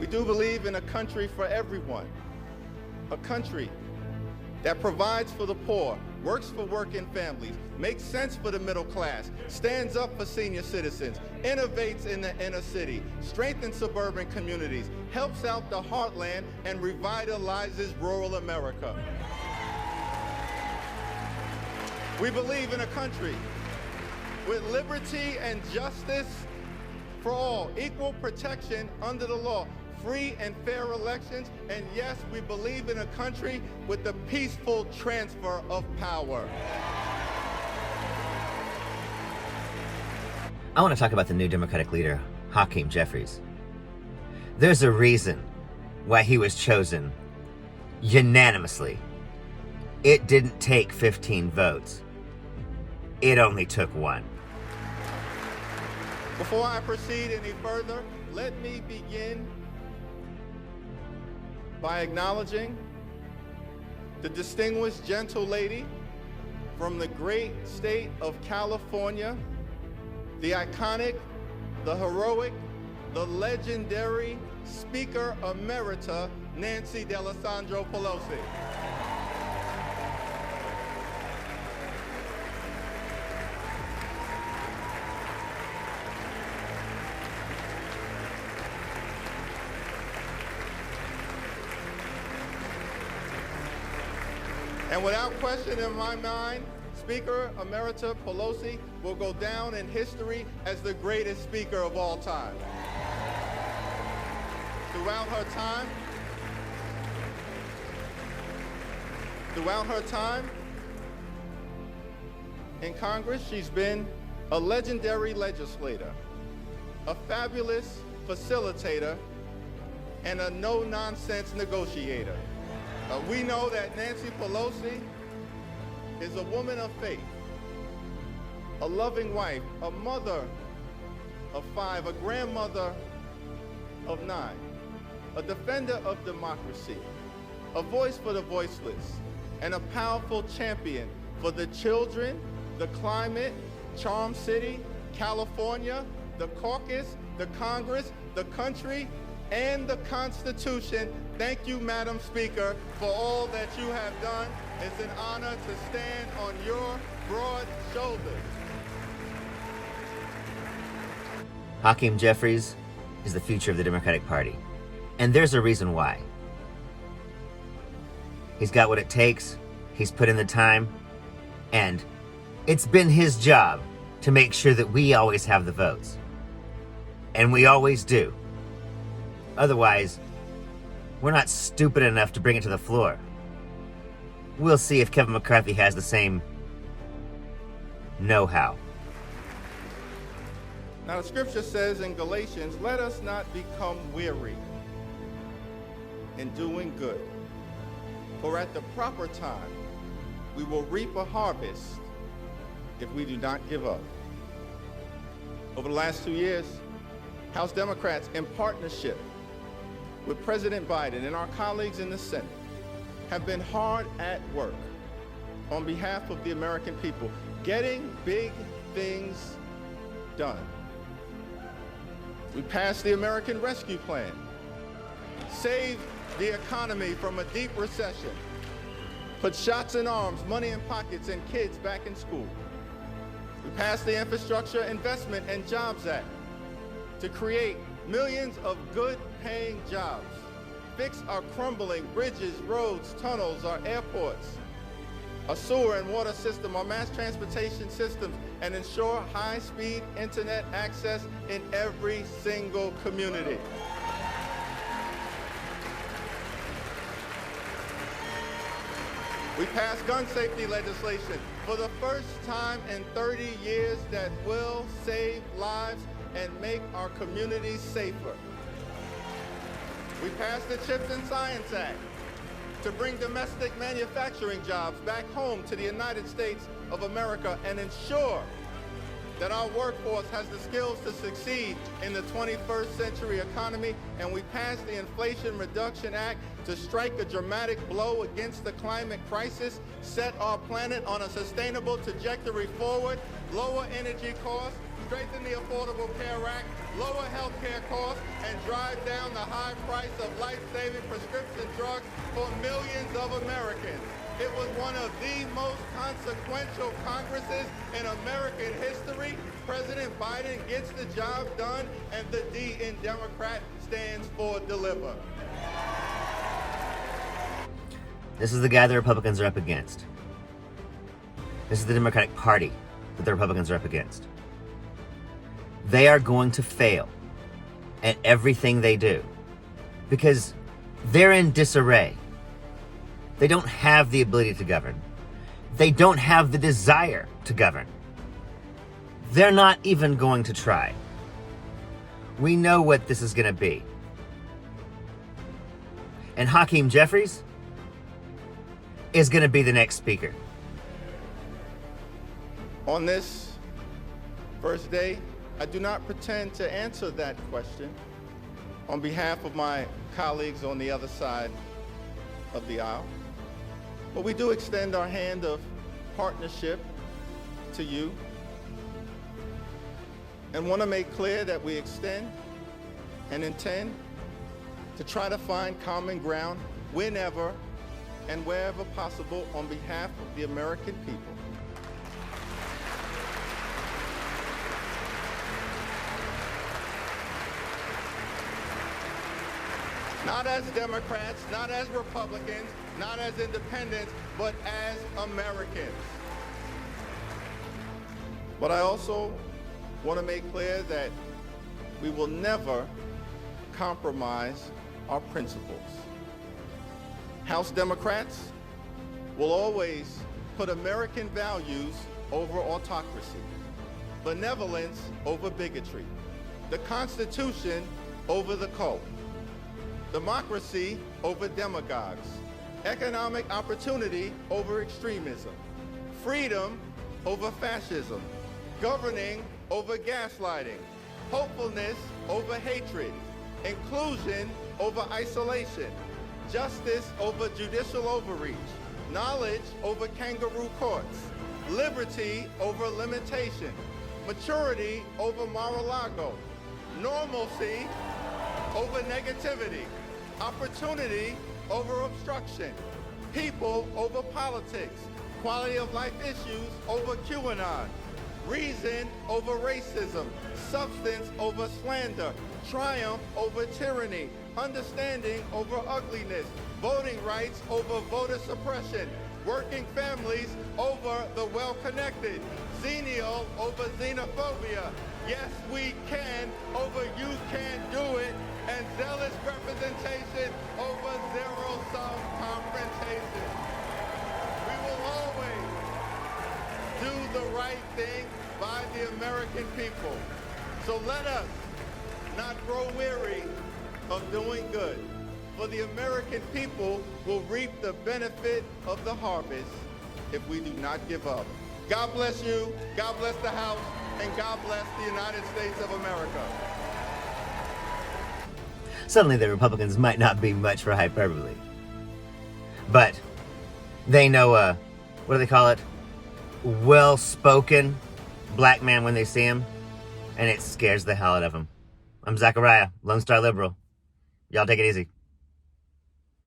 do believe in a country for everyone, a country that provides for the poor, works for working families, makes sense for the middle class, stands up for senior citizens, innovates in the inner city, strengthens suburban communities, helps out the heartland, and revitalizes rural America. We believe in a country with liberty and justice for all, equal protection under the law, free and fair elections, and yes, we believe in a country with the peaceful transfer of power. I want to talk about the new Democratic leader, Hakeem Jeffries. There's a reason why he was chosen unanimously. It didn't take 15 votes. It only took one. Before I proceed any further, let me begin by acknowledging the distinguished gentle lady from the great state of California, the iconic, the heroic, the legendary Speaker Emerita, Nancy D'Alessandro Pelosi. And without question in my mind, Speaker Emerita Pelosi will go down in history as the greatest speaker of all time. Throughout her time in Congress, she's been a legendary legislator, a fabulous facilitator, and a no-nonsense negotiator. We know that Nancy Pelosi is a woman of faith, a loving wife, a mother of 5, a grandmother of 9, a defender of democracy, a voice for the voiceless, and a powerful champion for the children, the climate, Charm City, California, the caucus, the Congress, the country, and the Constitution. Thank you, Madam Speaker, for all that you have done. It's an honor to stand on your broad shoulders. Hakeem Jeffries is the future of the Democratic Party. And there's a reason why. He's got what it takes, he's put in the time, and it's been his job to make sure that we always have the votes. And we always do. Otherwise, we're not stupid enough to bring it to the floor. We'll see if Kevin McCarthy has the same know-how. Now, the scripture says in Galatians, let us not become weary in doing good, for at the proper time we will reap a harvest if we do not give up. Over the last 2 years, House Democrats, in partnership with President Biden and our colleagues in the Senate, have been hard at work on behalf of the American people, getting big things done. We passed the American Rescue Plan, saved the economy from a deep recession, put shots in arms, money in pockets, and kids back in school. We passed the Infrastructure Investment and Jobs Act to create millions of good-paying jobs, fix our crumbling bridges, roads, tunnels, our airports, a sewer and water system, our mass transportation systems, and ensure high-speed internet access in every single community. We passed gun safety legislation for the first time in 30 years that will save lives and make our communities safer. We passed the Chips and Science Act to bring domestic manufacturing jobs back home to the United States of America and ensure that our workforce has the skills to succeed in the 21st century economy. And we passed the Inflation Reduction Act to strike a dramatic blow against the climate crisis, set our planet on a sustainable trajectory forward, lower energy costs, strengthen the Affordable Care Act, lower health care costs, and drive down the high price of life-saving prescription drugs for millions of Americans. It was one of the most consequential Congresses in American history. President Biden gets the job done, and the D in Democrat stands for deliver. This is the guy the Republicans are up against. This is the Democratic Party that the Republicans are up against. They are going to fail at everything they do because they're in disarray. They don't have the ability to govern. They don't have the desire to govern. They're not even going to try. We know what this is going to be. And Hakeem Jeffries is going to be the next speaker. On this first day, I do not pretend to answer that question on behalf of my colleagues on the other side of the aisle. But we do extend our hand of partnership to you and want to make clear that we extend and intend to try to find common ground whenever and wherever possible on behalf of the American people. Not as Democrats, not as Republicans, not as independents, but as Americans. But I also want to make clear that we will never compromise our principles. House Democrats will always put American values over autocracy, benevolence over bigotry, the Constitution over the cult, democracy over demagogues, economic opportunity over extremism, freedom over fascism, governing over gaslighting, hopefulness over hatred, inclusion over isolation, justice over judicial overreach, knowledge over kangaroo courts, liberty over limitation, maturity over Mar-a-Lago, normalcy over negativity, opportunity over obstruction, people over politics, quality of life issues over QAnon, reason over racism, substance over slander, triumph over tyranny, understanding over ugliness, voting rights over voter suppression, working families over the well-connected, xenial over xenophobia, yes we can over you can't do it, and zealous representation over zero-sum confrontation. We will always do the right thing by the American people. So let us not grow weary of doing good, for the American people will reap the benefit of the harvest if we do not give up. God bless you, God bless the House, and God bless the United States of America. Suddenly the Republicans might not be much for hyperbole. But they know, what do they call it? Well-spoken black man when they see him, and it scares the hell out of them. I'm Zachariah, Lone Star Liberal. Y'all take it easy.